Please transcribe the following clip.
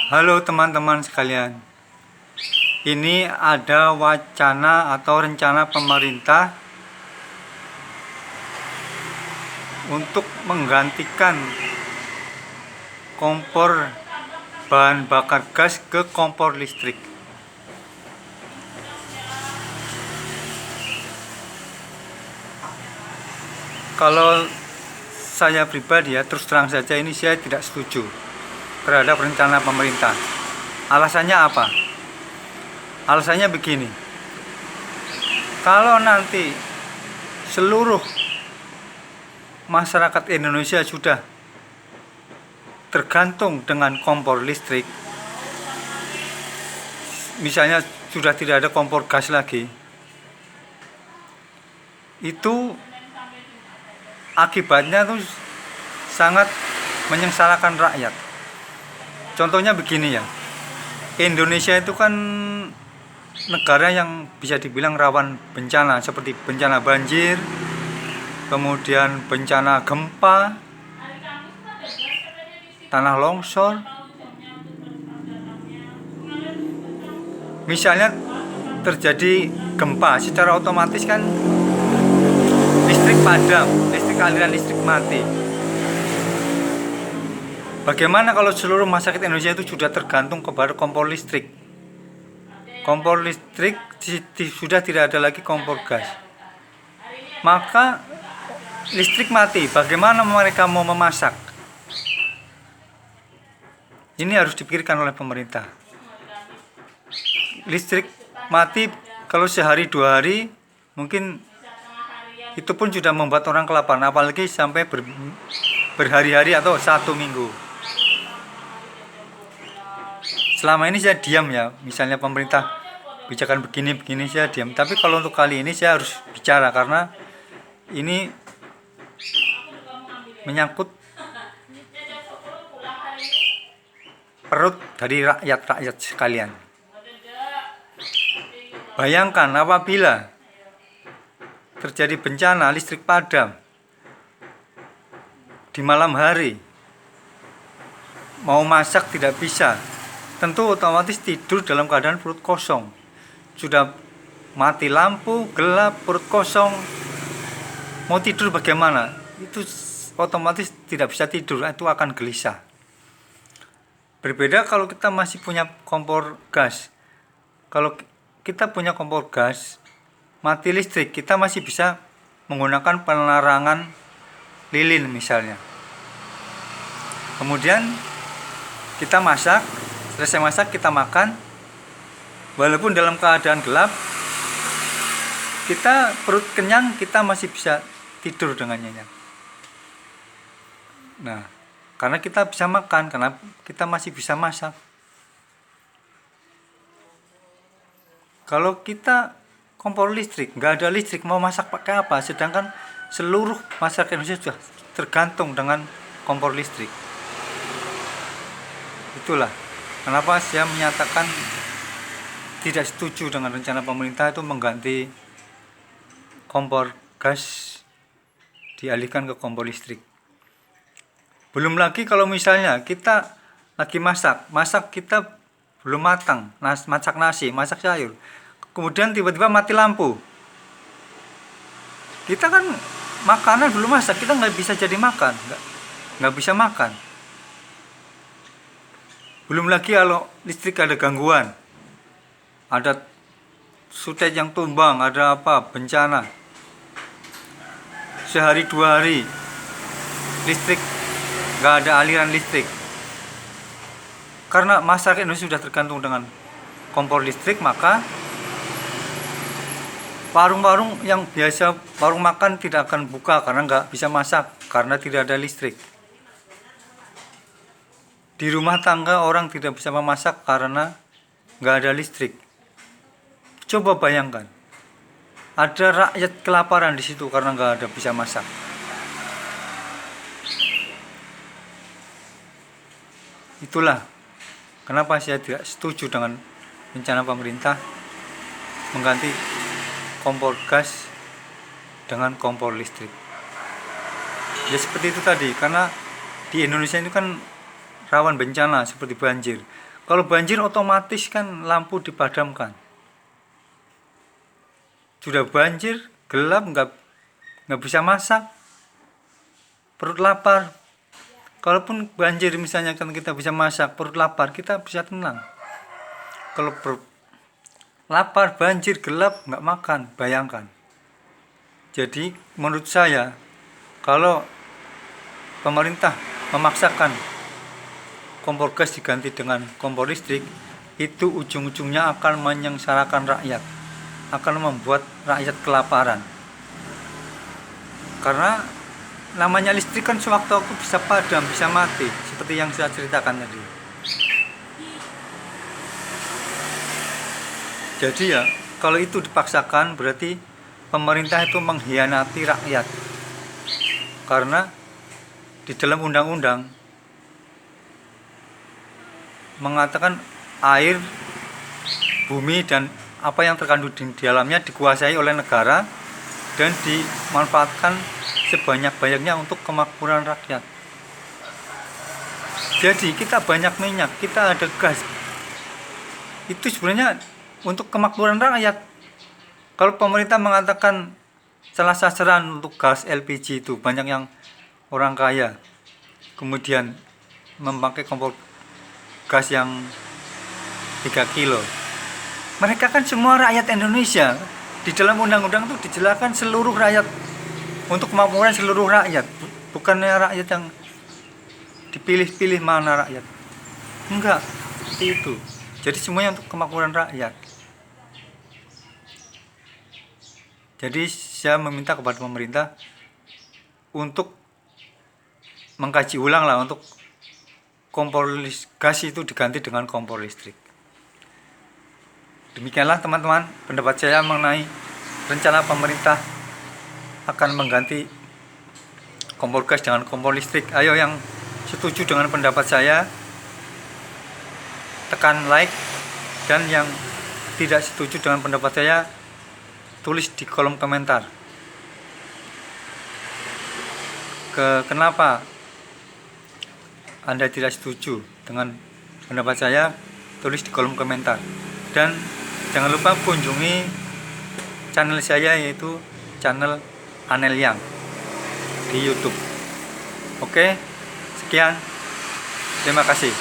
Halo teman-teman sekalian, ini ada wacana atau rencana pemerintah untuk menggantikan kompor bahan bakar gas ke kompor listrik. Kalau saya pribadi ya, terus terang saja ini saya tidak setuju terhadap rencana pemerintah. Alasannya apa? Alasannya begini, kalau nanti seluruh masyarakat Indonesia sudah tergantung dengan kompor listrik, misalnya sudah tidak ada kompor gas lagi, itu akibatnya tuh sangat menyengsarakan rakyat. Contohnya begini ya, Indonesia itu kan negara yang bisa dibilang rawan bencana, seperti bencana banjir, kemudian bencana gempa, tanah longsor. Misalnya terjadi gempa, secara otomatis kan listrik padam, aliran listrik mati. Bagaimana kalau seluruh masyarakat Indonesia itu sudah tergantung kepada kompor listrik? Kompor listrik sudah tidak ada lagi kompor gas. Maka listrik mati, bagaimana mereka mau memasak? Ini harus dipikirkan oleh pemerintah. Listrik mati kalau sehari dua hari, mungkin itu pun sudah membuat orang kelaparan, apalagi sampai berhari-hari atau 1 minggu. Selama ini saya diam ya, misalnya pemerintah bijakan begini saya diam. Tapi kalau untuk kali ini saya harus bicara karena ini menyangkut perut dari rakyat sekalian. Bayangkan apabila terjadi bencana listrik padam di malam hari, mau masak tidak bisa, tentu otomatis tidur dalam keadaan perut kosong. Sudah mati lampu, gelap, perut kosong, mau tidur bagaimana? Itu otomatis tidak bisa tidur, itu akan gelisah. Berbeda kalau kita masih punya kompor gas. Kalau kita punya kompor gas, mati listrik, kita masih bisa menggunakan penerangan lilin misalnya. Kemudian kita masak, selesai masak kita makan, walaupun dalam keadaan gelap, kita perut kenyang, kita masih bisa tidur dengan nyenyak. Nah, karena kita bisa makan, karena kita masih bisa masak. Kalau kita kompor listrik, nggak ada listrik, mau masak pakai apa? Sedangkan seluruh masyarakat Indonesia sudah tergantung dengan kompor listrik. Itulah kenapa saya menyatakan tidak setuju dengan rencana pemerintah itu mengganti kompor gas dialihkan ke kompor listrik. Belum lagi kalau misalnya kita lagi masak kita belum matang, masak nasi, masak sayur, kemudian tiba-tiba mati lampu, kita kan makanan belum masak, kita nggak bisa jadi makan, nggak bisa makan. Belum lagi kalau listrik ada gangguan, ada sutet yang tumbang, ada apa, bencana, sehari dua hari listrik nggak ada aliran listrik. Karena masyarakat Indonesia sudah tergantung dengan kompor listrik, maka warung-warung yang biasa warung makan tidak akan buka karena nggak bisa masak, karena tidak ada listrik. Di rumah tangga orang tidak bisa memasak karena nggak ada listrik. Coba bayangkan, ada rakyat kelaparan di situ karena nggak ada bisa masak. Itulah kenapa saya tidak setuju dengan rencana pemerintah mengganti kompor gas dengan kompor listrik. Ya seperti itu tadi, karena di Indonesia ini kan rawan bencana seperti banjir. Kalau banjir otomatis kan lampu dipadamkan. Sudah banjir, gelap, nggak bisa masak, perut lapar. Kalaupun banjir misalnya kan kita bisa masak, perut lapar, kita bisa tenang. Kalau perut lapar, banjir, gelap, nggak makan, bayangkan. Jadi menurut saya, kalau pemerintah memaksakan kompor gas diganti dengan kompor listrik, itu ujung-ujungnya akan menyengsarakan rakyat, akan membuat rakyat kelaparan. Karena namanya listrik kan sewaktu-waktu bisa padam, bisa mati, seperti yang saya ceritakan tadi. Jadi ya, kalau itu dipaksakan berarti pemerintah itu mengkhianati rakyat. Karena di dalam undang-undang mengatakan air, bumi, dan apa yang terkandung di dalamnya dikuasai oleh negara dan dimanfaatkan sebanyak-banyaknya untuk kemakmuran rakyat. Jadi kita banyak minyak, kita ada gas, itu sebenarnya untuk kemakmuran rakyat. Kalau pemerintah mengatakan salah sasaran untuk gas LPG, itu banyak yang orang kaya kemudian memakai kompor gas yang 3 kilo. Mereka kan semua rakyat Indonesia. Di dalam undang-undang itu dijelaskan seluruh rakyat, untuk kemakmuran seluruh rakyat, bukannya rakyat yang dipilih-pilih mana rakyat. Enggak, seperti itu. Jadi semuanya untuk kemakmuran rakyat. Jadi saya meminta kepada pemerintah untuk mengkaji ulang lah, untuk kompor gas itu diganti dengan kompor listrik. Demikianlah teman-teman pendapat saya mengenai rencana pemerintah akan mengganti kompor gas dengan kompor listrik. Ayo yang setuju dengan pendapat saya tekan like, dan yang tidak setuju dengan pendapat saya tulis di kolom komentar. Kenapa Anda tidak setuju dengan pendapat saya, tulis di kolom komentar. Dan jangan lupa kunjungi channel saya, yaitu channel Aneliang di YouTube. Oke, sekian. Terima kasih.